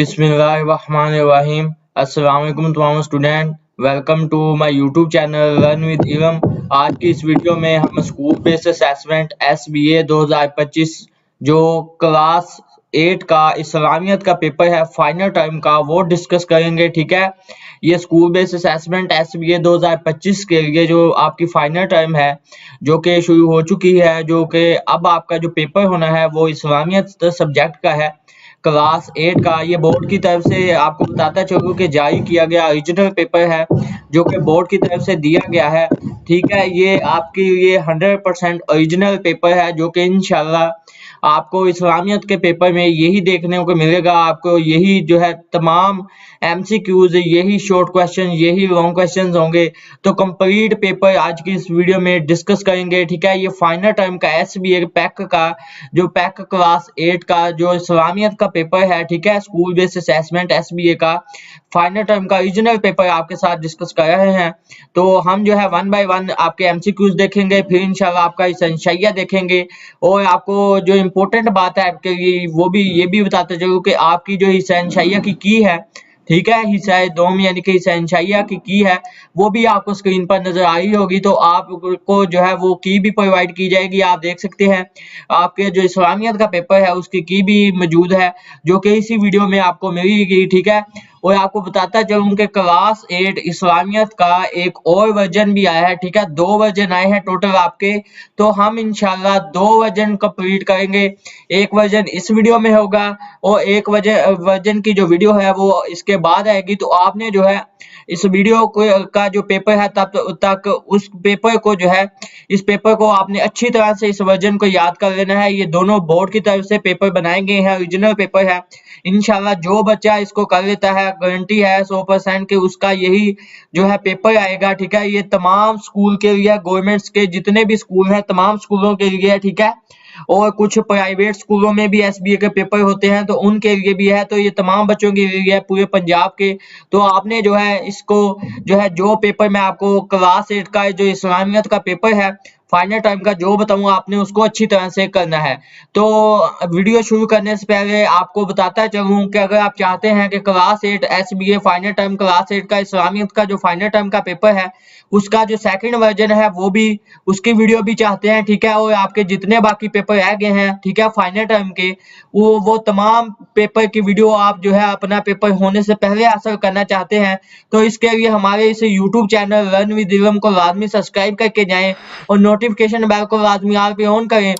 बिस्मिल्लाहिर्रहमानिर्रहीम। अस्सलाम वालेकुम तमाम student, welcome to my YouTube channel learn with Ilm. आज की इस वीडियो में हम स्कूल बेस्ड असेसमेंट SBA 2025 जो क्लास 8 का इस्लामियत का पेपर है फाइनल टाइम का वो डिस्कस करेंगे। ठीक है, ये स्कूल बेस्ड असेसमेंट SBA 2025 के लिए जो आपकी फाइनल टाइम है जो कि शुरू हो चुकी है, जो कि अब आपका जो पेपर होना है वो इस्लामियत सब्जेक्ट का है क्लास 8 का। ये बोर्ड की तरफ से आपको बताता चलूं कि जारी किया गया ओरिजिनल पेपर है जो कि बोर्ड की तरफ से दिया गया है। ठीक है, ये आपकी ये 100% ओरिजिनल पेपर है जो कि इंशाल्लाह आपको इस्लामियत के पेपर में यही देखने को मिलेगा। आपको यही जो है तमाम MCQs, यही शॉर्ट क्वेश्चन, यही लॉन्ग क्वेश्चन होंगे। तो कंप्लीट पेपर आज की इस वीडियो में डिस्कस करेंगे। ठीक है, ये फाइनल टाइम का SBA पैक का जो पैक क्लास 8 का जो इस्लामियत का पेपर है, ठीक है, स्कूल बेस्ड असेसमेंट SBA का फाइनल टाइम का ओरिजिनल पेपर आपके साथ डिस्कस कर रहे हैं। तो हम जो है वन बाय वन आपके MCQs देखेंगे, फिर इंशाल्लाह आपका एसेंशिया देखेंगे और आपको जो इम्पोर्टेंट बात है आपके लिए वो भी ये भी बताते चलूं कि आपकी जो एसेंशिया की है, ठीक है, हिस्सा दोम यानी कि एसेंशिया की है वो भी आपको स्क्रीन पर नजर आ रही होगी। तो आपको जो है वो की भी प्रोवाइड की जाएगी। आप देख सकते हैं आपके जो इस्लामियत का पेपर है उसकी की भी मौजूद है जो कि इसी वीडियो में आपको मिलेगी। ठीक है, और आपको बताता चलूं कि क्लास 8 इस्लामियत का एक और वर्जन भी आया है। ठीक है, 2 वर्जन आए हैं टोटल आपके। तो हम इंशाल्लाह 2 वर्जन कंप्लीट करेंगे। एक वर्जन इस वीडियो में होगा और एक वर्जन की जो वीडियो है वो इसके बाद आएगी। तो आपने जो है इस वीडियो को का जो पेपर है तब तक उस पेपर को जो है इस पेपर को आपने अच्छी तरह से इस वर्जन को याद कर लेना है। ये दोनों बोर्ड की तरफ से पेपर बनाए गए हैं, ओरिजिनल पेपर है। इंशाल्लाह जो बच्चा इसको कर लेता है गारंटी है 100% कि उसका यही जो है पेपर आएगा। ठीक है, ये तमाम स्कूल के लिए, गवर्नमेंट्स के जितने भी स्कूल हैं तमाम स्कूलों के लिए है। ठीक है, और कुछ प्राइवेट स्कूलों में भी SBA के पेपर होते हैं तो उनके लिए भी है। तो ये तमाम बच्चों के लिए है, पूरे पंजाब के। तो आपने जो है इसको जो है जो पेपर मैं आपको क्लास 8 का जो इस्लामियत का पेपर है फाइनल टाइम का जो बताऊंगा आपने उसको अच्छी तरह से करना है। तो वीडियो शुरू करने से पहले आपको बताता चलूं कि अगर आप चाहते हैं कि class 8 SBA final time class 8 का इस्लामियत का जो फाइनल टाइम का पेपर है उसका जो सेकंड वर्जन है वो भी उसकी वीडियो भी चाहते हैं, ठीक है, और आपके जितने बाकी पेपर रह गए हैं, ठीक है, फाइनल टाइम के वो तमाम पेपर की वीडियो आप जो है अपना पेपर होने से पहले हासिल करना चाहते हैं तो इसके लिए हमारे इस यूट्यूब चैनल लर्न विद इलम को लाजमी सब्सक्राइब करके जाएं और नोटिफिकेशन बेल को लाजमी ऑल पे ऑन करें।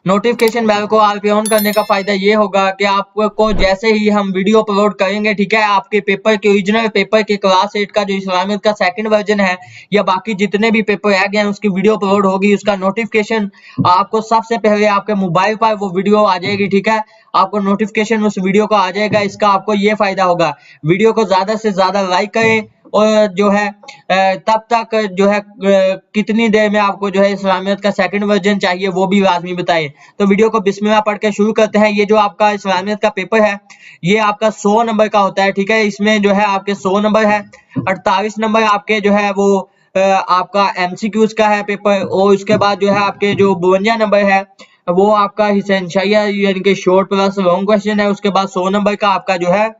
नोटिफिकेशन बेल को ऑल पे ऑन करने का फायदा ये होगा कि आपको जैसे ही हम वीडियो अपलोड करेंगे, ठीक है, आपके पेपर के ओरिजिनल पेपर के क्लास 8 का जो इस्लामियत का सेकंड वर्जन है या बाकी जितने भी पेपर रह गए हैं उसकी वीडियो अपलोड होगी, उसका नोटिफिकेशन आपको सबसे पहले आपके मोबाइल पर वो वीडियो आ जाएगी। ठीक है, आपको नोटिफिकेशन उस वीडियो का आ जाएगा। इसका आपको ये फायदा होगा, वीडियो को ज्यादा से ज्यादा लाइक करें और जो है तब तक जो है कितनी देर में आपको जो है इस्लामियत का सेकंड वर्जन चाहिए वो भी लाजमी बताएं। तो वीडियो को बिस्मिल्लाह पढ़ के शुरू करते हैं। ये जो आपका इस्लामियत का पेपर है ये आपका 100 नंबर का होता है। ठीक है, इसमें जो है आपके 100 नंबर है, 48 नंबर आपके जो है वो आपका MCQs का है पेपर और उसके बाद जो है आपके जो 52 नंबर है वो आपका हिस्सेंशाइया यानी कि शॉर्ट प्लस लॉन्ग क्वेश्चन है। उसके बाद 100 नंबर का आपका जो है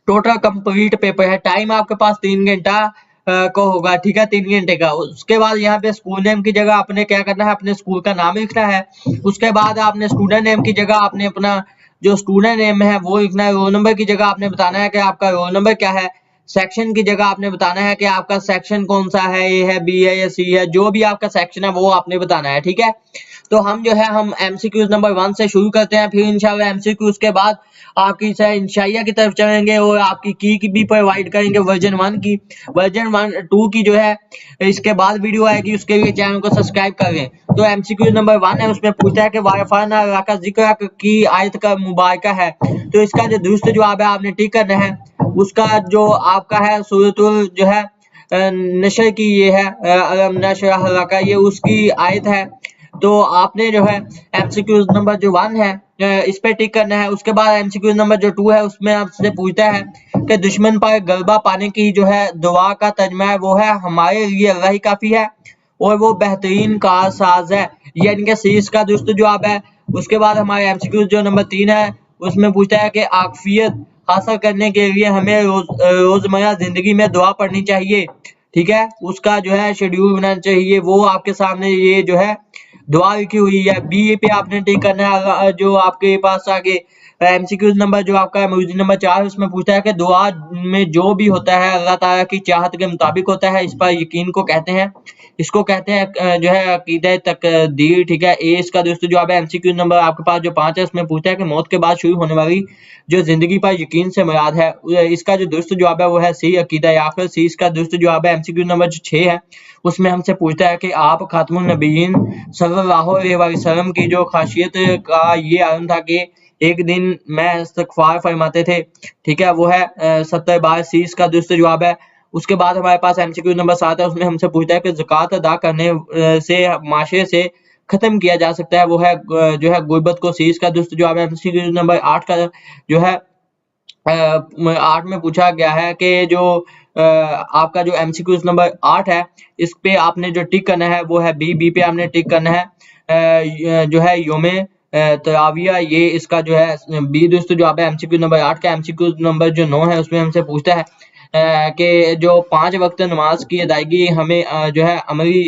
टोटल कंप्लीट पेपर है। टाइम आपके पास 3 घंटा को होगा। ठीक है, 3 घंटे का। उसके बाद यहाँ पे स्कूल नेम की जगह आपने क्या करना है, अपने स्कूल का नाम लिखना है। उसके बाद आपने स्टूडेंट नेम की जगह आपने अपना जो स्टूडेंट नेम है वो लिखना है। रोल नंबर की जगह आपने बताना है कि आपका रोल नंबर क्या है। सेक्शन की जगह आपने बताना है कि आपका सेक्शन कौन सा है, ए है, बी है या सी है, जो भी आपका सेक्शन है वो आपने बताना है। ठीक है, तो हम जो है हम MCQs नंबर 1 से शुरू करते हैं, फिर इंशाल्लाह MCQs के बाद आपकी इंशाइया की तरफ चलेंगे और आपकी की भी प्रोवाइड करेंगे वर्जन 1 की। वर्जन 2 की जो है इसके बाद वीडियो आएगी, उसके लिए चैनल को सब्सक्राइब कर लें। तो MCQ नंबर 1 है, उसमें पूछता है कि वारफाना का जिक्र की आयत का मुबारका है। तो इसका जो दुरुस्त जवाब है आपने टिक करना है। उसका जो आपका है सूरतुल जो है नशर की ये है अलम नशरह का ये उसकी आयत है। तो आपने जो है MCQ नंबर जो 1 है इस पे टिक करना है। उसके बाद MCQ नंबर जो 2 है उसमें आपसे पूछता है कि दुश्मन पर गलबा पाने की जो है दुआ का तर्जमा है वो है हमारे लिए अल्लाह ही काफी है और वो बेहतरीन कारसाज है, यानी कि सी इसका दुरुस्त जवाब है। उसके बाद हमारे MCQ जो नंबर 3 है उसमें पूछता है कि आफियत हासिल करने के लिए हमें रोजमर्रा जिंदगी में दुआ पढ़नी चाहिए, ठीक है। उसका जो है शेड्यूल बनाना चाहिए, वो आपके सामने ये जो है दुआ लिखी हुई है। बी पे आपने टिक करना है। जो आपके पास आगे एमसीक्यू नंबर जो आपका है मौजूद नंबर 4, उसमें पूछता है कि दुआ में जो भी होता है अल्लाह ताला की चाहत के मुताबिक होता है, इस पर यकीन को कहते हैं। इसको कहते हैं जो है अकीदा तकदीर, ठीक है। ए इसका दोस्तों जवाब है। एमसीक्यू नंबर आपके पास जो 5 है, उसमें पूछता है कि मौत के बाद शुरू होने वाली जो जिंदगी पर यकीन से मुराद है। इसका जो दोस्तों जवाब है वो है सी, अकीदा आखिर। सी इसका दोस्तों जवाब है। एमसीक्यू नंबर जो 6 है, उसमें हमसे पूछता है कि आप खातमुन नबीयीन सल्लल्लाहु अलैहि वसल्लम की जो खासियत का ये आलम था कि एक दिन में इस्तिग़फ़ार फरमाते थे, ठीक है। वो है 70 बार। सी इसका दोस्तों जवाब है। उसके बाद हमारे पास एमसीक्यू नंबर 7 है, उसमें हमसे पूछता है कि ज़कात अदा करने से माशरे से खत्म किया जा सकता है, वो है जो है गुर्बत को। सी इसका दोस्तों जवाब है। एमसीक्यू नंबर 8 का जो है 8 में पूछा गया है कि जो आपका जो एमसीक्यू नंबर 8 है, इस पे आपने जो टिक करना है वो है बी पे आपने टिक करना है। जो है योमे तराविया, ये इसका जो है बी दोस्तों जवाब है एमसीक्यू नंबर 8 का। एमसीक्यू नंबर जो 9 है, उसमें हमसे पूछता है कि जो 5 वक्त नमाज की अदायगी हमें जो है अमली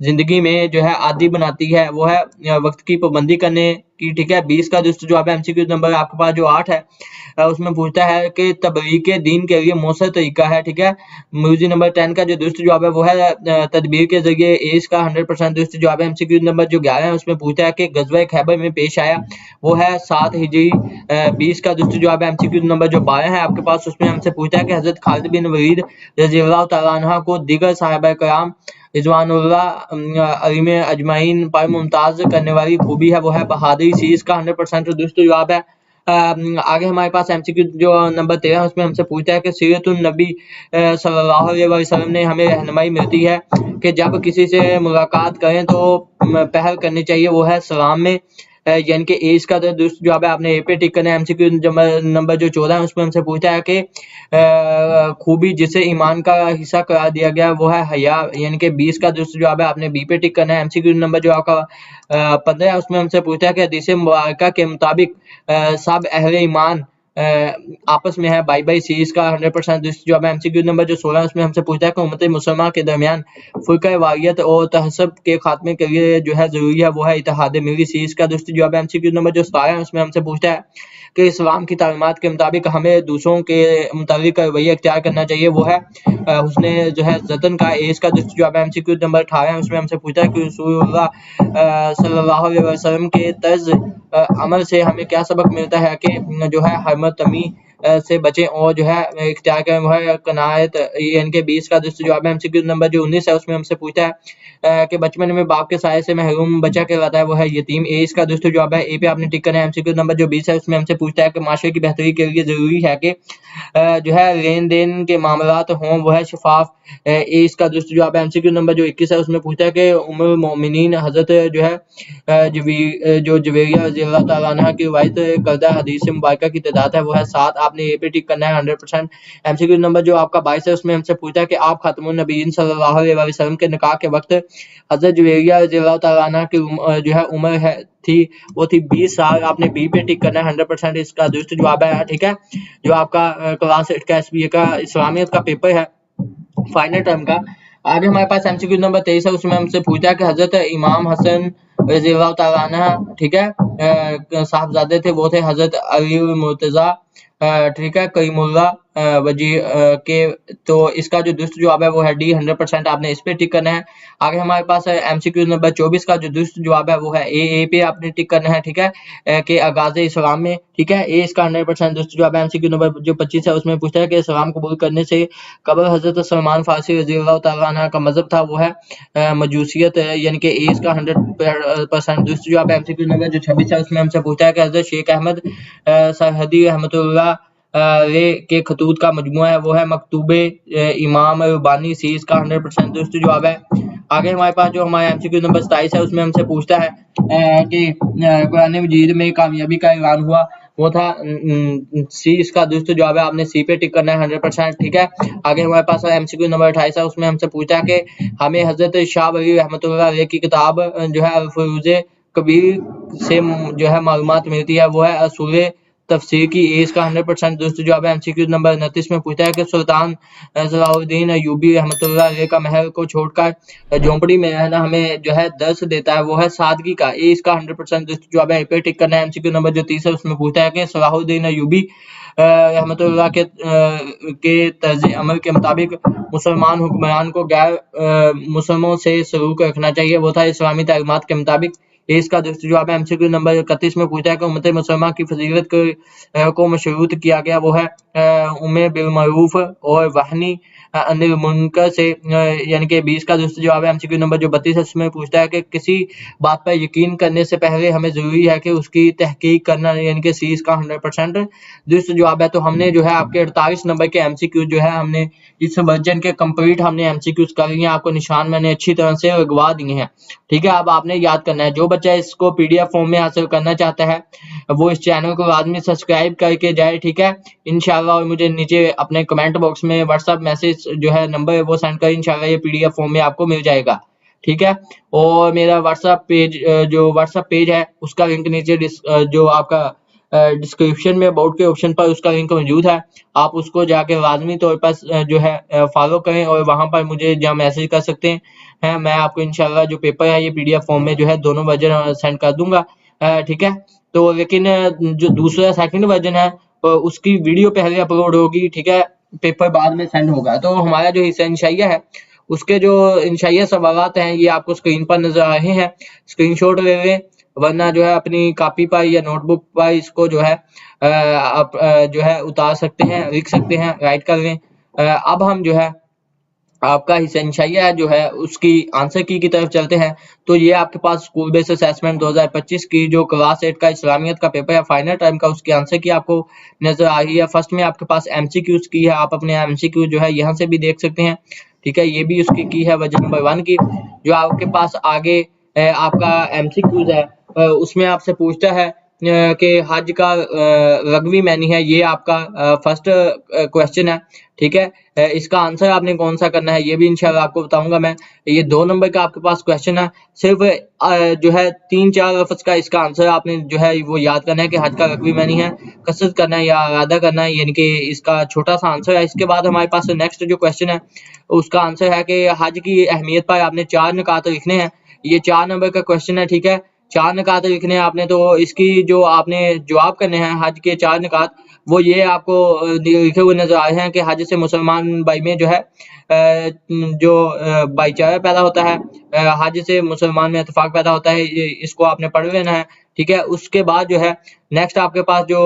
जिंदगी में जो है आदी बनाती है, वो है वक्त की पाबंदी करने की, ठीक है। 20 का दोस्तों जवाब है। एमसीक्यू नंबर आपके पास जो 8 है, उसमें पूछता है कि तबलीग दीन के लिए मौसर तरीका है, ठीक है। म्यूजिक नंबर 10 का जो दोस्तों जवाब है वो है तदबीर के जरिए। इसका 100% दोस्तों जवाब है। एमसीक्यू नंबर जो 11 है, उसमें पूछता है कि गज़वा खैबर में पेश आया, वो है 7 हिजरी। 20 का दोस्तों जवाब है। एमसीक्यू नंबर जो 12 है आपके पास, उसमें हमसे पूछता है कि हजरत खालिद बिन वलीद रज़ियल्लाहु तआला अन्हु को दीगर साहिबा कराम रिज़वानुल्लाह अलैहिम अजमाइन पर मुमताज करने वाली खूबी है, वो है बहादुरी। सी इसका 100% दोस्तों जवाब है। आगे हमारे पास एमसीक्यू जो नंबर 13 है, उसमें हमसे पूछता है कि सीरतुन नबी सल्लल्लाहु अलैहि वसल्लम ने हमें रहनुमाई मिलती है कि जब किसी से मुलाकात करें तो पहल करनी चाहिए, वो है सलाम में। यानी कि ए इसका दोस्तों जवाब है। आपने ए पे टिक करना है। एमसीक्यू नंबर जो 14 है, उसमें हमसे पूछता है कि खूबी जिसे ईमान का हिस्सा करार दिया गया वो है हया, यानी कि 20 का दोस्तों जवाब है। आपने बी पे टिक करना है। एमसीक्यू नंबर जो आपका 15 है, उसमें हमसे पूछता है कि हदीस मुबारका के मुताबिक सब अहले ईमान आपस में है भाई भाई। सी इसका 100% दोस्तों जवाब है। एमसीक्यू नंबर जो 16 है, उसमें हमसे पूछता है कि उम्मत मुसलमा के दरमियान फुरका वारियत और तहस्सुब के खात्मे के लिए जो है जरूरी है, वो है इत्तेहाद मिली। सी इसका दोस्तों जवाब है। एमसीक्यू नंबर जो 17 है, उसमें हमसे पूछता है कि इस्लाम की तालीमात के मुताबिक हमें दूसरों के मुताबिक रवैया इख्तियार करना चाहिए, वो है उसने जो है जतन का। ए इसका दोस्तों जवाब है। एमसीक्यू नंबर 18 है, उसमें हमसे पूछता है कि रसूलुल्लाह सल्लल्लाहु अलैहि वसल्लम के तर्ज अमल से हमें क्या सबक मिलता है कि जो है हरमत तमी से बचें और जो है इख्तियार करें, वो है कनायत। यानी कि 20 का दोस्तों जवाब है। एमसीक्यू नंबर जो 19 है, उसमें हमसे पूछता है कि बचपन में बाप के साये से महरूम बच्चा कहलाता है, वो है यतीम। ए इसका दोस्तों जवाब है। ए पे आपने टिक करना है। एमसीक्यू नंबर जो 20 है, उसमें हमसे पूछता है कि माशरे की बेहतरी के लिए जरूरी है कि जो है लेन देन के मामलात हों, वो है शफाफ। ए इसका दोस्तों जवाब है। एमसीक्यू नंबर जो 21 है, उसमें पूछता है कि उम्मुल मोमिनीन हजरत जो है जो जुवेरिया रज़ियल्लाहु तआला अन्हा की रिवायत करदा हदीस मुबारका की तादाद है, वो है 7। आपने ए पे टिक करना है 100%। एमसीक्यू नंबर जो आपका 22 है, उसमें हमसे पूछता है कि आप खातमुन नबीयीन सल्लल्लाहु अलैहि वसल्लम के निकाह के वक्त हजरत जुवेरिया रज़ियल्लाहु तआला अन्हा की जो है उम्र है थी, वो थी 20 साल। आपने बी पे टिक करना है 100%। इसका दोस्तों जवाब है, ठीक है। जो आपका क्लास 8 का एसबीए का इस्लामियत का पेपर है फाइनल टर्म का। आगे हमारे पास एमसीक्यू नंबर 23 है, उसमें हमसे पूछा है कि हजरत इमाम हसन रज़ियल्लाहु तआला अन्हु, ठीक है, साहबजादे थे, वो थे हजरत अली मुर्तजा, ठीक है, करीमुल्लाह वजी के। तो इसका जो दुरुस्त जवाब है वो है डी 100%। आपने इस पे टिक करना है। आगे हमारे पास है एमसीक्यू नंबर 24 का जो दुरुस्त जवाब है वो है ए पे आपने टिक करना है, ठीक है, कि आगाज इस्लाम में, ठीक है। ए इसका 100% दुरुस्त जवाब है। एमसीक्यू नंबर जो 25 है, उसमें पूछता है कि इस्लाम कबूल करने से कबल हजरत सलमान फारसी रज़ियल्लाहु तआला अन्हु का मजहब था, वो है मजूसियत, यानी कि ए इसका 100% दुरुस्त जवाब है। एमसीक्यू नंबर जो 26 है, उसमें हमसे पूछता है कि हजरत शेख अहमद सरहदी रहमतुल्लाह के खतूत का मजमूआ है, वो है मकतूबे इमाम रुबानी। सी इसका 100% दुरुस्त जवाब है। आगे हमारे पास जो हमारा एमसीक्यू नंबर 27 है, उसमें हमसे पूछता है कि कुरान मजीद में कामयाबी का ऐलान हुआ, वो था सी इसका दुरुस्त जवाब है। आपने सी पे टिक करना है 100%, ठीक है। आगे हमारे पास एमसीक्यू नंबर 28 है, उसमें हमसे पूछा है कि हमें हजरत शाह वली रहमतुल्लाह अलैह की किताब जो है अल-फुरूज़ कबीर से जो है मालूमात मिलती है, वो है असूल तफसीर की, ये इसका 100% दुरुस्त जवाब है। एमसीक्यू नंबर 29 में पूछता है कि सुल्तान सलाहुद्दीन अय्यूबी रहमतुल्लाह अलैह का महल को छोड़कर झोंपड़ी में रहना हमें जो है दर्स देता है, वो है सादगी का, ये इसका 100% दुरुस्त जवाब है। यहाँ पे टिक करना है। एमसीक्यू नंबर जो 30 है उसमें पूछता है कि सलाहुद्दीन अय्यूबी रहमतुल्लाह के तर्ज अमल के मुताबिक मुसलमान हुक्मरान को गैर मुसलमानों से सलूक रखना चाहिए, वो था इस्लामी तालीमात के मुताबिक, ये इसका दुरुस्त जवाब है। एमसीक्यू नंबर 31 में पूछा है कि उम्मत मुसलमान की फजीलत को मशरूत किया गया, वो है उम्र बिल मरूफ और वहनी अनिल मुनकर से, यानी कि 20 का दुरुस्त जवाब है। एमसीक्यू नंबर जो 32 है उसमें पूछता है कि किसी बात पर यकीन करने से पहले हमें जरूरी है कि उसकी तहकीक करना, यानी कि सी इसका 100% दुरुस्त जवाब है। तो हमने जो है आपके 48 नंबर के एमसीक्यू जो है हमने इस वर्जन के कंप्लीट हमने एमसीक्यूज कर लिए हैं, आपको निशान मैंने अच्छी तरह से लगवा दिए हैं, ठीक है। अब आपने याद करना है, जो बच्चा इसको पीडीएफ फॉर्म में हासिल करना चाहता है वो इस चैनल को लाजमी सब्सक्राइब करके जाए, ठीक है इंशाल्लाह। और मुझे नीचे अपने कमेंट बॉक्स में व्हाट्सएप मैसेज जो है नंबर है वो सेंड कर, इंशाल्लाह ये पीडीएफ फॉर्म में आपको मिल जाएगा, ठीक है। और मेरा व्हाट्सएप पेज जो व्हाट्सएप पेज है उसका लिंक नीचे जो आपका डिस्क्रिप्शन में अबाउट के ऑप्शन पर उसका लिंक मौजूद है, आप उसको जाके लाजमी तौर पर जो है फॉलो करें और वहां पर मुझे जहाँ मैसेज कर सकते हैं, मैं आपको इंशाल्लाह जो पेपर है ये पीडीएफ फॉर्म में जो है दोनों वर्जन सेंड कर दूंगा, ठीक है। तो लेकिन जो दूसरा सेकंड वर्जन है उसकी वीडियो पहले अपलोड होगी, ठीक है, पेपर बाद में सेंड होगा। तो हमारा जो हिस्सा इंशाइया है उसके जो इंशाइया सवालात हैं ये आपको स्क्रीन पर नजर आ रहे हैं, स्क्रीनशॉट ले लें, वरना जो है अपनी कॉपी पर या नोटबुक पर इसको जो है आप जो है उतार सकते हैं, लिख सकते हैं, राइट कर लें। अब हम जो है आपका हिस्सा जो है उसकी आंसर की तरफ चलते हैं। तो ये आपके पास स्कूल बेस्ड असेसमेंट 2025 की जो क्लास 8 का इस्लामियत का पेपर है फाइनल टाइम का, उसकी आंसर की आपको नजर आ रही है। फर्स्ट में आपके पास एमसीक्यूज की है, आप अपने एमसीक्यू जो है यहाँ से भी देख सकते हैं, ठीक है। ये भी उसकी की है वर्जन नंबर 1 की। जो आपके पास आगे आपका एमसीक्यूज है उसमें आपसे पूछता है कि हज का रगवी मैनी है, ये आपका फर्स्ट क्वेश्चन है, ठीक है। इसका आंसर आपने कौन सा करना है ये भी इंशाल्लाह आपको बताऊंगा मैं। ये 2 नंबर का आपके पास क्वेश्चन है, सिर्फ जो है 3-4 लफ्ज का इसका आंसर आपने जो है वो याद करना है कि हज का रगवी मैनी है, कसरत करना है या इरादा करना है, यानी कि इसका छोटा सा आंसर है। इसके बाद हमारे पास नेक्स्ट जो क्वेश्चन है उसका आंसर है कि हज की अहमियत पर आपने 4 नुकात लिखने हैं, ये 4 नंबर का क्वेश्चन है, ठीक है। 4 नुकात लिखने हैं आपने, तो इसकी जो आपने जवाब करने हैं हज के 4 नुकात, वो ये आपको लिखे हुए नजर आए हैं कि हज से मुसलमान भाई में जो है जो भाईचारा पैदा होता है, हज से मुसलमान में इत्तेफाक पैदा होता है, इसको आपने पढ़ लेना है, ठीक है। उसके बाद जो है नेक्स्ट आपके पास जो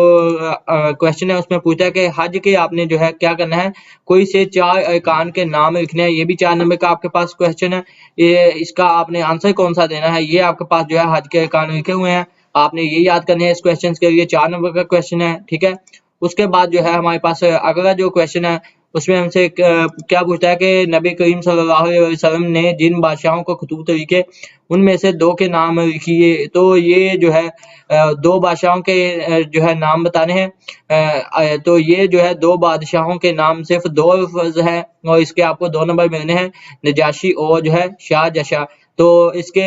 क्वेश्चन है उसमें पूछा है कि हज के आपने जो है क्या करना है, कोई से 4 अरकान के नाम लिखने हैं, ये भी 4 नंबर का आपके पास क्वेश्चन है। ये इसका आपने आंसर कौन सा देना है, ये आपके पास जो है हज के अरकान लिखे हुए हैं, आपने ये याद करने हैं इस क्वेश्चन के लिए। 4 नंबर का क्वेश्चन है, ठीक है। उसके बाद जो है हमारे पास अगला जो क्वेश्चन है उसमें हमसे क्या पूछता है कि नबी करीम सल्लल्लाहु अलैहि वसल्लम ने जिन बादशाहों को खतूत लिखे उनमें से 2 के नाम लिखिए। तो ये जो है 2 बादशाहों के जो है नाम बताने हैं। तो ये जो है 2 बादशाहों के नाम सिर्फ 2 लफ्ज है और इसके आपको 2 नंबर मिलने हैं, नजाशी और जो है शाह जशा। तो इसके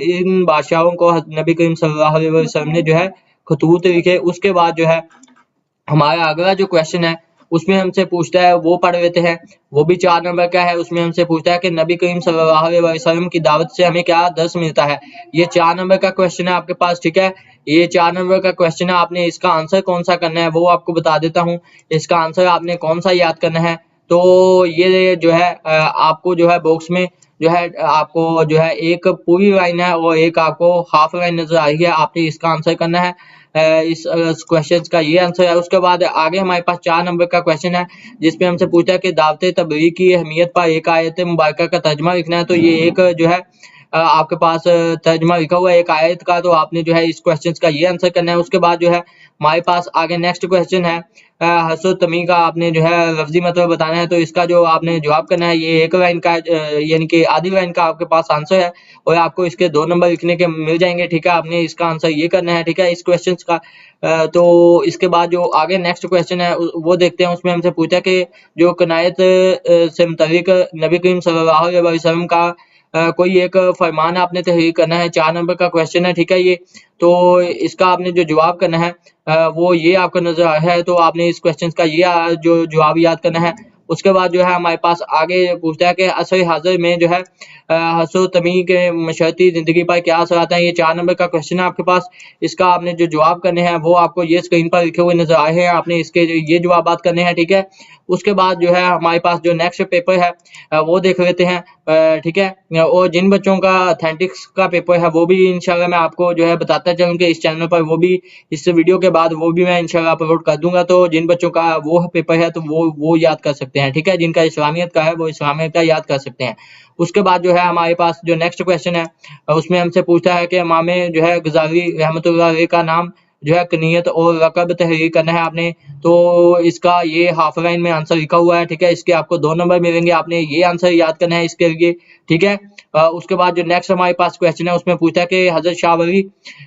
इन बादशाहों को नबी करीम सल्लल्लाहु अलैहि वसल्लम ने जो है खतूत लिखे। उसके बाद जो है हमारा अगला जो क्वेश्चन है उसमें हमसे पूछता है, वो पढ़ लेते हैं, वो भी 4 नंबर का है। उसमें हमसे पूछता है कि नबी करीम सल्लल्लाहु अलैहि वसल्लम की दावत से हमें क्या दर्स मिलता है, ये 4 नंबर का क्वेश्चन है आपके पास, ठीक है। ये 4 नंबर का क्वेश्चन है, आपने इसका आंसर कौन सा करना है वो आपको बता देता हूँ। इसका आंसर आपने कौन सा याद करना है, तो ये जो है आपको जो है बॉक्स में जो है आपको जो है एक पूरी लाइन है और एक आपको हाफ लाइन नजर आ रही है, आपने इसका आंसर करना है। इस क्वेश्चन का ये आंसर है। उसके बाद आगे हमारे पास 4 नंबर का क्वेश्चन है जिसमें हमसे पूछा है कि दावत तबलीग की अहमियत पर एक आयत मुबारका का तर्जमा लिखना है। तो ये एक जो है आपके पास तर्जमा लिखा हुआ है एक आयत का, तो आपने जो है इस क्वेश्चन का ये आंसर करना है। उसके बाद जो है हमारे पास आगे नेक्स्ट क्वेश्चन है हसो तमी का आपने जो है लफ्जी मतलब बताना है। तो इसका जो आपने जवाब करना है ये एक लाइन का यानी कि आधी लाइन का आपके पास आंसर है और आपको इसके 2 नंबर लिखने के मिल जाएंगे, ठीक है। आपने इसका आंसर ये करना है, ठीक है, इस क्वेश्चन का। तो इसके बाद जो आगे नेक्स्ट क्वेश्चन है वो देखते हैं। उसमें हमसे पूछा कि जो कनायत से मुताबिक नबी करीम सल्लल्लाहु अलैहि वसल्लम का कोई एक फरमान आपने तहरीर करना है। 4 नंबर का क्वेश्चन है, ठीक है ये। तो इसका आपने जो जवाब करना है वो ये आपको नज़र आ रहा है, तो आपने इस क्वेश्चन का ये जो जवाब याद करना है। उसके बाद जो है हमारे पास आगे पूछता है कि असर हाज़िर में जो है हसो तमी के मशरती ज़िंदगी पर क्या असर आता है। ये 4 नंबर का क्वेश्चन है आपके पास। इसका आपने जो जवाब करने हैं वो आपको ये स्क्रीन पर लिखे हुए नज़र आ रहे हैं। आपने इसके ये जवाबात करने हैं, ठीक है। उसके बाद जो है हमारे पास जो नेक्स्ट पेपर है वो देख लेते हैं, ठीक है। और जिन बच्चों का एथेंटिक्स का पेपर है वो भी इंशाल्लाह मैं आपको जो है बताता चलूँ कि इस चैनल पर वो भी इस वीडियो के बाद वो भी मैं इंशाल्लाह अपलोड कर दूंगा। तो जिन बच्चों का वो पेपर है तो वो याद कर सकते हैं, ठीक है। जिनका इस्लामियत का है वो इस्लामियत का याद कर सकते हैं। उसके बाद जो है हमारे पास जो नेक्स्ट क्वेश्चन है उसमें हमसे पूछता है कि इमाम जो है गजाली रहमतुल्लाह अलैह का नाम जो है कुनियत और लक़ब तहरीर करना है आपने। तो इसका ये हाफ लाइन में आंसर लिखा हुआ है, ठीक है। इसके आपको 2 नंबर मिलेंगे, आपने ये आंसर याद करना है इसके लिए, ठीक है। उसके बाद जो नेक्स्ट हमारे पास क्वेश्चन है उसमें पूछता है कि हज़रत शाह वली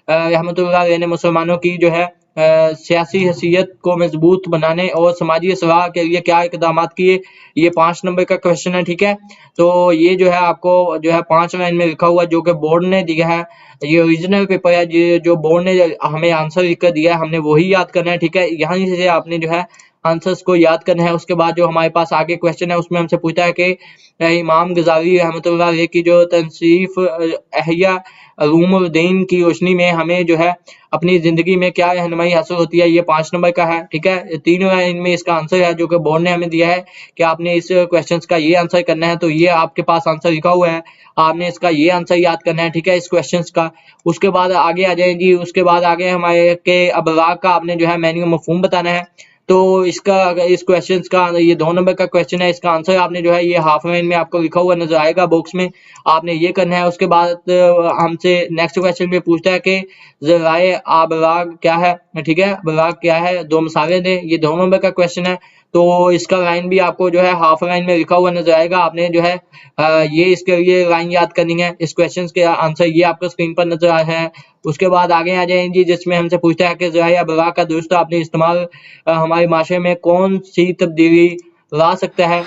रहमतुल्लाह अलैह ने मुसलमानों की जो है सियासी हैसियत को मजबूत बनाने और समाजी असलाह के लिए क्या इक़दामात किए। ये 5 नंबर का क्वेश्चन है, ठीक है। तो ये जो है आपको जो है 5 लाइन में लिखा हुआ है जो कि बोर्ड ने दिया है। ये ओरिजिनल पेपर है, ये जो बोर्ड ने हमें आंसर लिख कर दिया है हमने वही याद करना है, ठीक है। यहाँ से आपने जो है आंसर्स को याद करना है। उसके बाद जो हमारे पास आगे क्वेश्चन है उसमें हमसे पूछता है कि इमाम गजाली रहमतुल्लाह अलैह की जो तनसीफ अहिया उलूमुद्दीन की रोशनी में हमें जो है अपनी ज़िंदगी में क्या रहनुमाई हासिल होती है। ये 5 नंबर का है, ठीक है। 3 लाइन में इसका आंसर है जो कि बोर्ड ने हमें दिया है कि आपने इस क्वेश्चंस का ये आंसर करना है। तो ये आपके पास आंसर लिखा हुआ है, आपने इसका ये आंसर याद करना है, ठीक है, इस क्वेश्चंस का। उसके बाद आगे आ जाए जी, उसके बाद आगे हमारे के अबलाग का आपने जो है मैनी मफ़हूम बताना है। तो इसका इस क्वेश्चंस का ये 2 नंबर का क्वेश्चन है, इसका आंसर आपने जो है ये हाफ लाइन में आपको लिखा हुआ नज़र आएगा बॉक्स में, आपने ये करना है। उसके बाद हमसे नेक्स्ट क्वेश्चन में पूछता है कि ज़राए अबलाग क्या है, ठीक है, अबलाग क्या है, 2 मिसालें दें। ये 2 नंबर का क्वेश्चन है। तो इसका लाइन भी आपको जो है हाफ लाइन में लिखा हुआ नज़र आएगा, आपने जो है ये इसके लिए लाइन याद करनी है। इस क्वेश्चन के आंसर ये आपको स्क्रीन पर नज़र आ रहे हैं। उसके बाद आगे आ जाएँ जी, जिसमें हमसे पूछता है कि ज़राए अबलाग का दुरुस्त आपने इस्तेमाल हमारे माशरे में कौन-सी तब्दीली ला सकता है।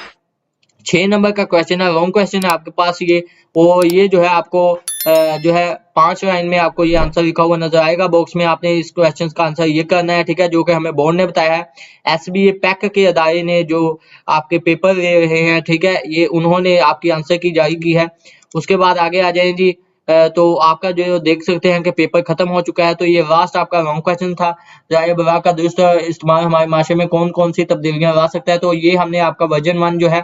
6 नंबर का क्वेश्चन है, लॉन्ग क्वेश्चन है आपके पास ये। और ये जो है आपको जो है 5 लाइन में आपको ये आंसर लिखा हुआ नज़र आएगा बॉक्स में, आपने इस क्वेश्चन का आंसर ये करना है, ठीक है, जो कि हमें बोर्ड ने बताया है। एसबीए पैक के अदारे ने जो आपके पेपर ले रहे हैं, ठीक है, ये उन्होंने आपकी आंसर की जारी की है। उसके बाद आगे आ जाएँ जी, तो आपका जो देख सकते हैं कि पेपर खत्म हो चुका है। तो ये लास्ट आपका लॉन्ग क्वेश्चन था, ज़राए अबलाग का दुरुस्त इस्तेमाल हमारे माशरे में कौन-कौन सी तब्दीलियाँ ला सकता है। तो ये हमने आपका वर्जन 1 जो है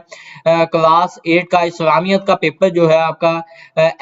क्लास 8 का इस्लामियत का पेपर जो है आपका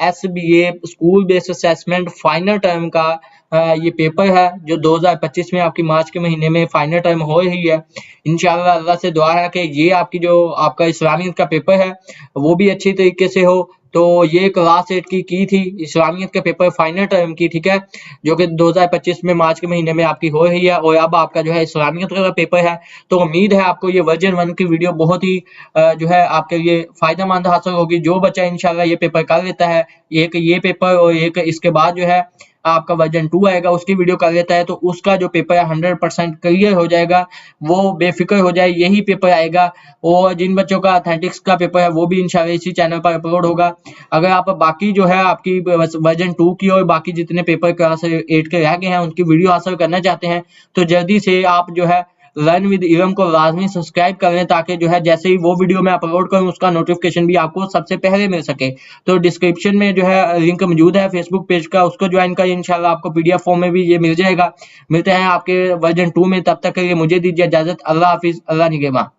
SBA school based assessment final term का ये पेपर है जो 2025 में आपकी मार्च के महीने में फाइनल टर्म हो रही है। इंशाअल्लाह अल्लाह से दुआ है कि ये आपकी जो आपका इस्लामियत का पेपर है वो भी अच्छी तरीके से हो। तो ये क्लास 8 की थी इस्लामियत के पेपर फाइनल टर्म की, ठीक है, जो कि 2025 में मार्च के महीने में आपकी हो रही है। और अब आपका जो है इस्लामियत का पेपर है। तो उम्मीद है आपको ये वर्जन 1 की वीडियो बहुत ही जो है आपके लिए फ़ायदेमंद हासिल होगी। जो बच्चा इंशाल्लाह ये पेपर कर लेता है, एक ये पेपर और एक इसके बाद जो है आपका वर्जन 2 आएगा उसकी वीडियो कर लेता है, तो उसका जो पेपर है 100% क्लियर हो जाएगा, वो बेफिक्र हो जाए, यही पेपर आएगा। और जिन बच्चों का एथेंटिक्स का पेपर है वो भी इंशाल्लाह इसी चैनल पर अपलोड होगा। अगर आप बाकी जो है आपकी वर्जन 2 की और बाकी जितने पेपर क्लास 8 के रह गए हैं उनकी वीडियो हासिल करना चाहते हैं तो जल्दी से आप जो है लर्न विद इलम को लाजमी सब्सक्राइब कर लें, ताकि जो है जैसे ही वो वीडियो मैं अपलोड करूं उसका नोटिफिकेशन भी आपको सबसे पहले मिल सके। तो डिस्क्रिप्शन में जो है लिंक मौजूद है फेसबुक पेज का, उसको ज्वाइन करिए, इंशाल्लाह आपको पीडीएफ फॉर्म में भी ये मिल जाएगा। मिलते हैं आपके वर्जन 2 में, तब तक के लिए मुझे दीजिए इजाजत। अल्लाह हाफिज, अल्लाह निगहबान।